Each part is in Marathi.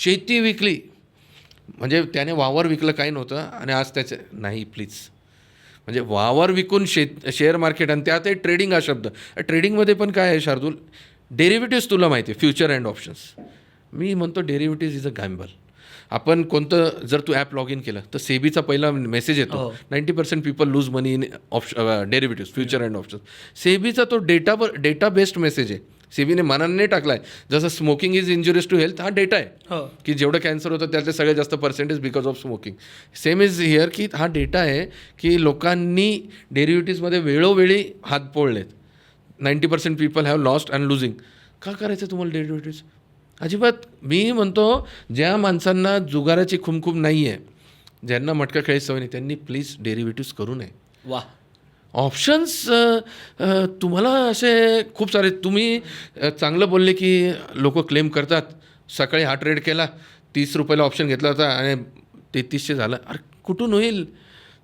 शेती विकली म्हणजे त्याने वावर विकलं काही नव्हतं आणि आज त्याचे नाही प्लीज. म्हणजे वावर विकून शेअर मार्केट आणि त्यातही ट्रेडिंग हा शब्द. ट्रेडिंगमध्ये पण काय आहे शार्दूल, डेरिव्हेटिव्स तुला माहिती आहे, फ्युचर अँड ऑप्शन्स. मी म्हणतो डेरिव्हेटिव्ज इज अ गॅम्बल. आपण कोणतं जर तू ॲप लॉग इन केलं तर सेबीचा पहिला मेसेज येतो, 90% people lose money in derivatives future and options. सेबीचा तो डेटा बेस्ड मेसेज आहे. सेबीने मनाने टाकला आहे. जसं smoking is injurious to health, हा डेटा आहे की जेवढं कॅन्सर होतं त्यातले सगळ्यात जास्त percentage because of smoking. Same is here की हा डेटा आहे की लोकांनी डेरिव्हेटिव्समध्ये वेळोवेळी हात पोळलेत. 90% people have lost and losing. का करायचं तुम्हाला डेरिव्हेटिव्स? अजिबात. मी म्हणतो ज्या माणसांना जुगाराची खुमखुम नाही आहे, ज्यांना मटका खेळायची सवय नाही, त्यांनी प्लीज डेरिव्हेटिव्स करू नये. वा. ऑप्शन्स तुम्हाला असे खूप सारे, तुम्ही चांगलं बोलले की लोक क्लेम करतात सकाळी हा ट्रेड केला 30 रुपयाला ऑप्शन घेतला होता आणि 3300 झालं. अरे कुठून होईल?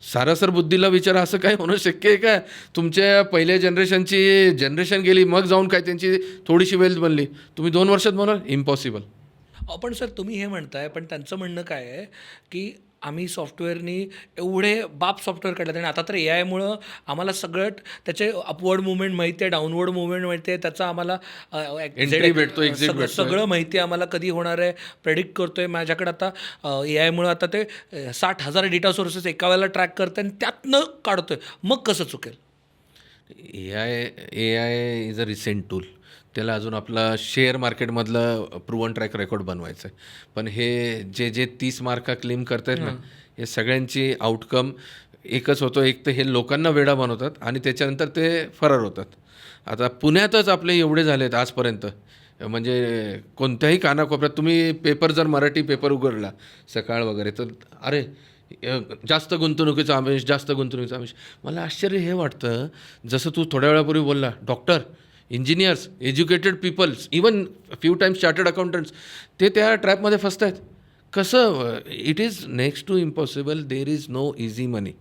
सारासर बुद्धीला विचारा, असं काय होणं शक्य आहे का? तुमच्या पहिल्या जनरेशन गेली, मग जाऊन काय त्यांची थोडीशी वेल्थ बनली. तुम्ही 2 वर्षात म्हणाल इम्पॉसिबल. पण सर तुम्ही हे म्हणताय, पण त्यांचं म्हणणं काय आहे की आम्ही सॉफ्टवेअरनी एवढे बाप सॉफ्टवेअर काढले आणि आता तर ए आयमुळं आम्हाला सगळं त्याचे अपवर्ड मुवमेंट माहिती आहे, डाऊनवर्ड मुवमेंट माहिती आहे, त्याचा आम्हाला Entry भेटतो, exit भेटतोय. सगळं माहिती आहे आम्हाला, कधी होणार आहे प्रेडिक्ट करतोय. माझ्याकडे आता ए आयमुळं आता ते 60,000 डेटा सोर्सेस एका वेळेला ट्रॅक करतोय आणि त्यातनं काढतोय. मग कसं चुकेल? A I is a recent tool. त्याला अजून आपला शेअर मार्केटमधलं प्रूव्हन ट्रॅक रेकॉर्ड बनवायचं आहे. पण हे जे 30 मार्का क्लेम करतायत ना, हे सगळ्यांची आउटकम एकच होतो. एक तर हे लोकांना वेडा बनवतात आणि त्याच्यानंतर ते फरार होतात. आता पुण्यातच आपले एवढे झाले आहेत आजपर्यंत, म्हणजे कोणत्याही कानाकोपऱ्यात तुम्ही पेपर जर मराठी पेपर उघडला सकाळ वगैरे, तर अरे जास्त गुंतवणुकीचा आमिष, जास्त गुंतवणुकीचा आमिष. मला आश्चर्य हे वाटतं, जसं तू थोड्या वेळापूर्वी बोलला, doctor, engineers, educated peoples, even few times chartered accountants, ते त्या ट्रॅपमध्ये फसत आहेत. कसं? It is next to impossible. There is no easy money.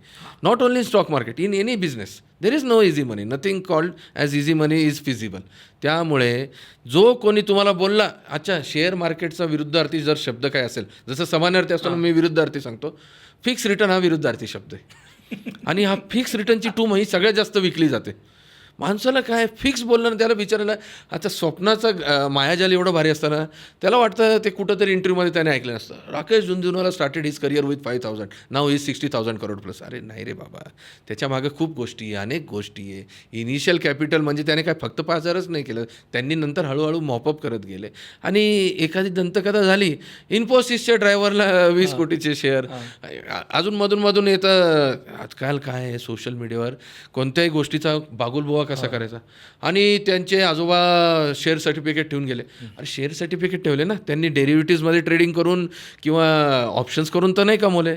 Not only in stock market, in any business there is no easy money. Nothing called as easy money is feasible. त्यामुळे जो कोणी तुम्हाला बोलला, अच्छा शेअर मार्केटचा विरुद्धार्थी जर शब्द काय असेल, जसं समानार्थी असताना मी विरुद्धार्थी सांगतो, फिक्स रिटर्न हा विरुद्धार्थी शब्द आहे. आणि हा फिक्स रिटर्नची टूम ही सगळ्यात जास्त विकली जाते. माणसाला काय फिक्स बोललं ना, त्याला विचारायला, आता स्वप्नाचा मायाजाल एवढं भारी असताना त्याला वाटतं ते कुठंतरी इंटरव्ह्यूमध्ये त्याने ऐकलं नसतं. Rakesh Jhunjhunwala started his career with 5,000, now is 60,000 crore plus. अरे नाही रे बाबा, त्याच्यामागं खूप गोष्टी आहे, अनेक गोष्टी आहे. इनिशियल कॅपिटल म्हणजे त्याने काय फक्त 5,000च नाही केलं, त्यांनी नंतर हळूहळू मॉपअप करत गेले. आणि एखादी दंतकथा झाली, इन्फोसिसच्या ड्रायव्हरला 20 कोटीचे शेअर. अजून मधून येतं. आजकाल काय आहे, सोशल मीडियावर कोणत्याही गोष्टीचा बागुलबुवा कसा करायचा. आणि त्यांचे आजोबा शेअर सर्टिफिकेट ठेवून गेले. अरे शेअर सर्टिफिकेट ठेवले ना त्यांनी, डेरिव्हेटिव्समध्ये ट्रेडिंग करून किंवा ऑप्शन्स करून तर नाही कमवले.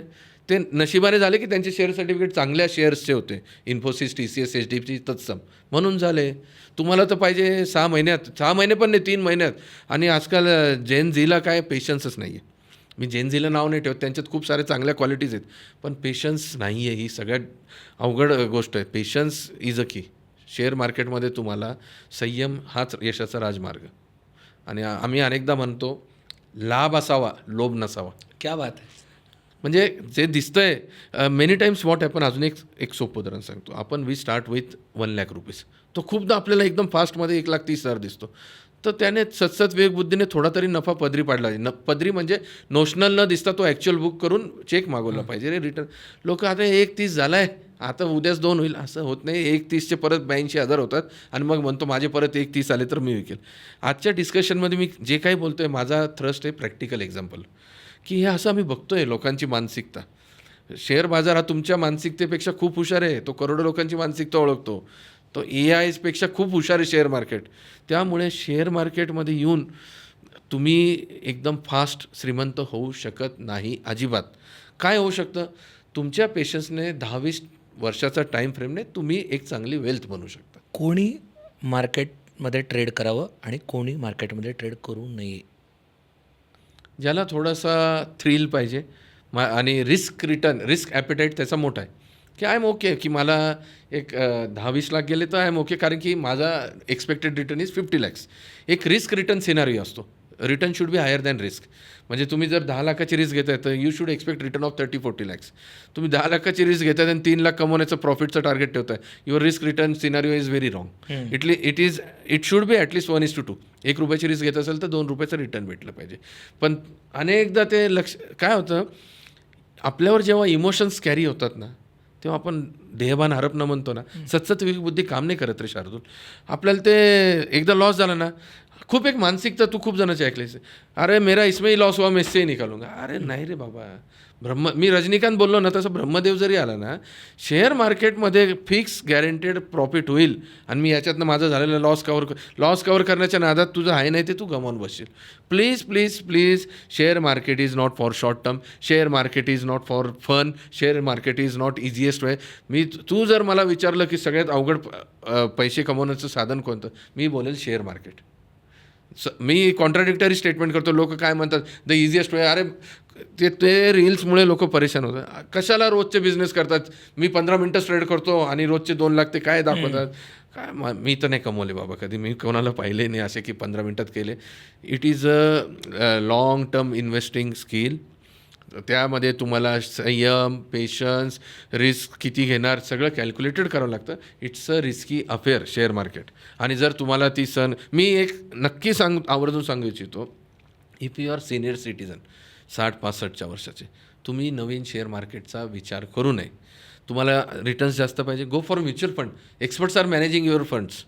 ते नशिबाने झाले की त्यांचे शेअर सर्टिफिकेट चांगल्या शेअर्सचे होते, इन्फोसिस, TCS, HDFC तत्सम, म्हणून झाले. तुम्हाला तर पाहिजे 6 महिन्यात, 6 महिने पण नाही 3 महिन्यात. आणि आजकाल जेन झीला काय पेशन्सच नाही आहे. मी जेन झीला नाव नाही ठेवत, त्यांच्यात खूप साऱ्या चांगल्या क्वालिटीज आहेत, पण पेशन्स नाही आहे. ही सगळ्यात अवघड गोष्ट आहे. पेशन्स इज अ की. शेअर मार्केटमध्ये तुम्हाला संयम हाच यशाचा राजमार्ग. आणि आम्ही अनेकदा म्हणतो, लाभ असावा, लोभ नसावा. क्या बात आहे. म्हणजे जे दिसतंय मेनी टाईम्स व्हॉट हॅपन. अजून एक सोपं उदाहरण सांगतो. आपण वी स्टार्ट विथ 1,00,000 रुपीज. तो खूपदा आपल्याला एकदम फास्टमध्ये 1,30,000 दिसतो. तर त्याने सतसत विवेकबुद्धीने थोडा तरी नफा पदरी पाडला पाहिजे. पदरी म्हणजे नोशनल न दिसता तो ॲक्च्युअल बुक करून चेक मागवला पाहिजे रे रिटर्न. लोक आता 1,30,000 झाला आहे, आता उद्याच 2 होईल, असं होत नाही. 1,30,000चे परत 82,000 होतात आणि मग म्हणतो माझे परत 1,30,000 आले तर मी विकेल. आजच्या डिस्कशनमध्ये मी जे काही बोलतो आहे, माझा थ्रस्ट आहे प्रॅक्टिकल एक्झाम्पल, की हे असं आम्ही बघतो आहे लोकांची मानसिकता. शेअर बाजार हा तुमच्या मानसिकतेपेक्षा खूप हुशार आहे. तो करोडो लोकांची मानसिकता ओळखतो. तो AIपेक्षा खूप हुशार आहे शेअर मार्केट. त्यामुळे शेअर मार्केटमध्ये येऊन तुम्ही एकदम फास्ट श्रीमंत होऊ शकत नाही अजिबात. काय होऊ शकतं? तुमच्या पेशन्सने 10-20 वर्षाचा टाईम फ्रेमने तुम्ही एक चांगली वेल्थ बनवू शकता. कोणी मार्केटमध्ये ट्रेड करावं आणि कोणी मार्केटमध्ये ट्रेड करू नये? ज्याला थोडासा थ्रिल पाहिजे आणि रिस्क ॲपेटाईट त्याचा मोठा आहे, की आय एम ओके की मला एक 10-20 लाख गेले तर आय एम ओके, कारण की माझा एक्सपेक्टेड रिटर्न इज 50 lakhs. एक रिस्क रिटर्न सिनारिओ असतो. Return should be higher than risk. म्हणजे तुम्ही जर 10 लाखाची रिस्क घेताय तर you should expect return of 30-40 lakhs. तुम्ही 10 लाखाची रिस्क घेताय आणि 3 लाख कमवण्याचं प्रॉफिटचं टार्गेट ठेवताय, your risk return scenario is very wrong. It should be at least 1:2. 1 रुपयाची रिस्क घेत असेल तर 2 रुपयाचं रिटर्न भेटलं पाहिजे. पण अनेकदा ते काय होतं, आपल्यावर जेव्हा इमोशन्स कॅरी होतात ना, तेव्हा आपण देहभान हरपणं म्हणतो ना, सतसत विवेक बुद्धी काम नाही करत रे शार्दूल. आपल्याला ते एकदा लॉस झाला ना, खूप एक मानसिकता तू खूप जणांची ऐकलीस, अरे मेरा इसमें ही लॉस हुआ मैं इससे ही निकालूंगा. अरे नाही रे बाबा, मी रजनीकांत बोललो ना तसं ब्रह्मदेव जरी आला ना, शेअर मार्केटमध्ये फिक्स गॅरंटेड प्रॉफिट होईल आणि मी याच्यातनं माझं झालेलं लॉस कवर करण्याच्या नादात तुझं आहे नाही ते तू गमावून बसशील. Please please please, share market is not for short term, share market is not for fun, share market is not easiest way. तू जर मला विचारलं की सगळ्यात अवघड पैसे कमवण्याचं साधन कोणतं, मी बोलेल शेअर मार्केट. मी कॉन्ट्राडिक्टरी स्टेटमेंट करतो. लोक काय म्हणतात द इझिएस्ट वे. अरे ते रील्समुळे लोक परेशान होतात. कशाला रोजचे बिझनेस करतात, मी 15 मिनटं ट्रेड करतो आणि रोजचे 2 लाख ते काय दाखवतात. काय मी तर नाही कमवले बाबा कधी, मी कोणाला पाहिले नाही असे की 15 मिनटात केले. It is a long term investing skill. त्यामध्ये तुम्हाला संयम, पेशन्स, रिस्क किती घेणार सगळं कॅल्क्युलेटेड करावं लागतं. It's a risky affair share market. आणि जर तुम्हाला ती मी एक नक्की आवर्जून सांगू इच्छितो, if you are senior citizen 60-65च्या वर्षाचे, तुम्ही नवीन शेअर मार्केटचा विचार करू नये. तुम्हाला रिटर्न्स जास्त पाहिजे, go for mutual fund. Experts are managing your funds.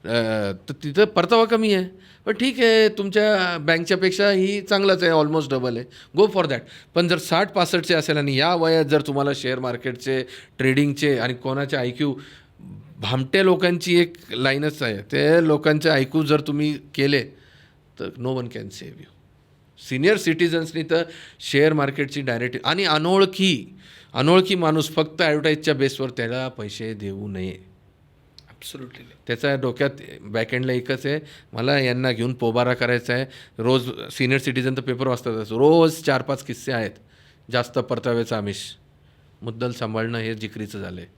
तर तिथं परतावा कमी आहे, पण ठीक आहे, तुमच्या बँकच्यापेक्षा ही चांगलाच आहे, ऑलमोस्ट डबल आहे, गो फॉर दॅट. पण जर 60-65चे असेल आणि या वयात जर तुम्हाला शेअर मार्केटचे, ट्रेडिंगचे आणि कोणाचे IQ, भामट्या लोकांची एक लाईनच आहे, ते लोकांचे IQ जर तुम्ही केले तर no one can save you. Senior सिटीजन्सनी तर शेअर मार्केटची डायरेक्ट आणि अनोळखी माणूस फक्त ॲडव्हर्टाईजच्या बेसवर त्याला पैसे देऊ नये. ॲब्सोल्युटली. त्याच्या डोक्यात बॅकएंडला एकच आहे, मला यांना घेऊन पोबारा करायचा आहे. रोज सिनियर सिटीजन तर पेपर वाचतातच, रोज 4-5 किस्से आहेत जास्त परताव्याचं आमिष. मुद्दल सांभाळणं हे जिकरीचं झालं आहे.